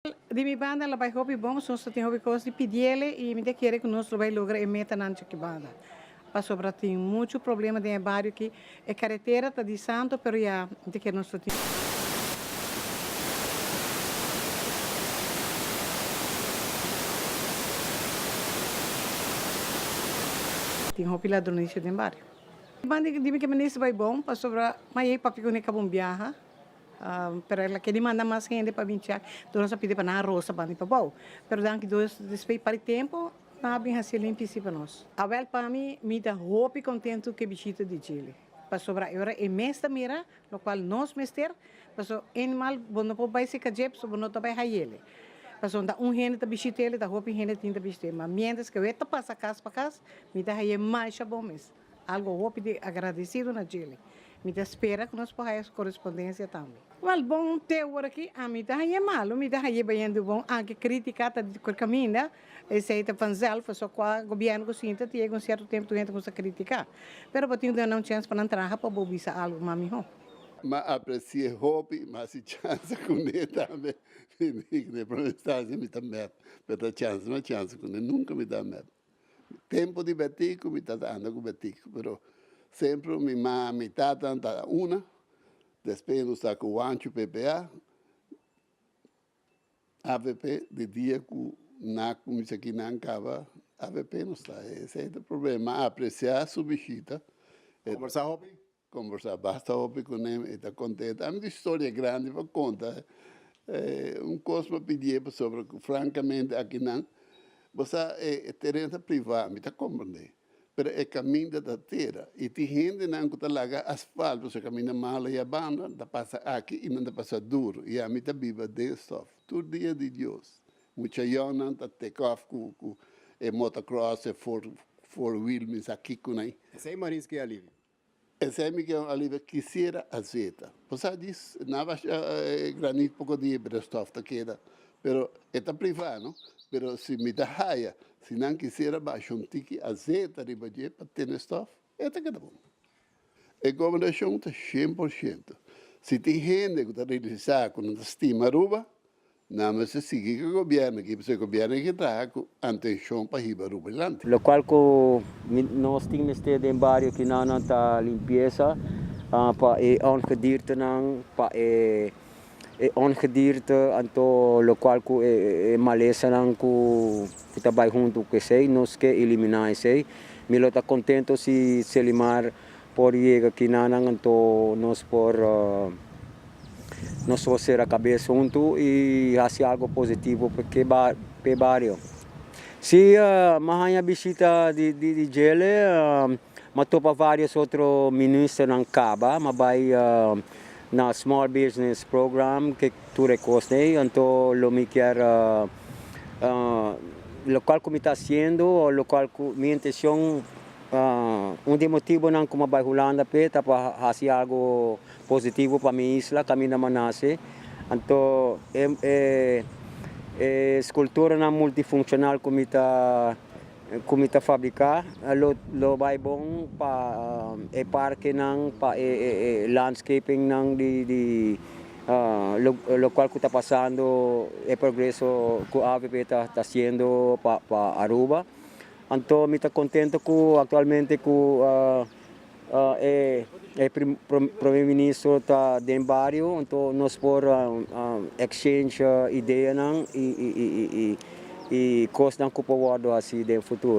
De minha banda, ela vai hobby bom, só tem hobby coisa de pedir ele e me querer que nós vai lograr e meta na que banda. Passou para ter muito problema de barrio que é carretera tá de santo, pero já de que nós tem. Tem hobby lá do início do barrio. Banda de mim que me vai bom, passou para mas aí papi com necabum viaja. Pero ela queria mandar mais gente para vir tirar, então nós pedimos para na roça para para bom. Pero dan que depois para tempo, não bem assim limpíssimo para nós. A vel para mim, me dá roupa contento que bichita de Chile. Para sobrar agora é mês da mira, no qual nós mester, passou animal, bom não pode se cajer, só bom não vai ele. Passou da gente da bichita ele, da roupa gente tinha bichita, mas mientras que eu está passa casa para casa, me dá aí mais bom mês. Algo roupa de agradecido na Chile. Me espera que nós possamos correspondência também. Mas bom ter agora aqui, a mim tá é malo, me tá aí bem bom, que criticar tá de caminho, né? Esse aí tá fanzel, foi só com o governo que sinta, tinha um certo tempo tu entra com essa criticar. Pero batinho dando uma chance para entrar para bobisa algo mami ho. Mas aprecia hobby, mas se chance com ele também. Me promessa me dá medo, mas chance, uma chance com ele nunca me dá medo. Tempo de betico, me tá andando com betico, pero sempre me tá dando uma. Depois nós está com o ancho PPA, AVP, de dia que na comissão aqui não acaba, AVP não está. Esse é o problema, apreciar a sua bichita. Conversar hobby? Conversar, basta hobby com ele, está contente. A minha história é grande para contar. Coisa pedir sobre, francamente, aqui não, você é terreno privado, me está compreendendo. Pero é caminho da terra. E tem gente não que larga asfalto, você caminha mal e a banda, da passa aqui e não passa duro. E a mim está viva de stuff. Todo dia de Deus. Muita gente não está take off com motocross, four-wheel, mas aqui com aí. Esse aí Marins que é alívio. Esse aí que é um alívio que quisera azeita. Você diz, não vai granito pouco de stuff da queda. Pero é privado, não? Pero se me dá raia, se não quiser baixar um tique azeite para ter stuff, é que bom. A governação está 100%. Se tem gente que está realizando com a estima Aruba, não mas se seguir com o governo, que o governo que está com atenção para ir para Aruba. Lo qual nós temos que ter em barrio que não está limpeza, para ongedierte não, para ongedierte, então lo qual é maleza não que trabalha junto com sei, nós que eliminar sei. Me lo está contento se Selimar por ir que não então nós por nós fazer a cabeça junto e fazer algo positivo porque para barrio. Se a visita de Gele, mas topa vários outros ministros não acaba, mas vai na Small Business Program que tu recostei, então lo me quer local como está sendo, local minha intenção motivo não como vai rolando para fazer algo positivo para minha isla, caminho manase, então escultura na multifuncional como está fabricar, lo vai bom para parque não para landscaping não lo qual está passando progresso que a AVP está sendo para Aruba. Então me está contente com atualmente com primeiro-ministro está dentro do barrio, então nós por exchange ideia não e coisa não que pode assim no futuro.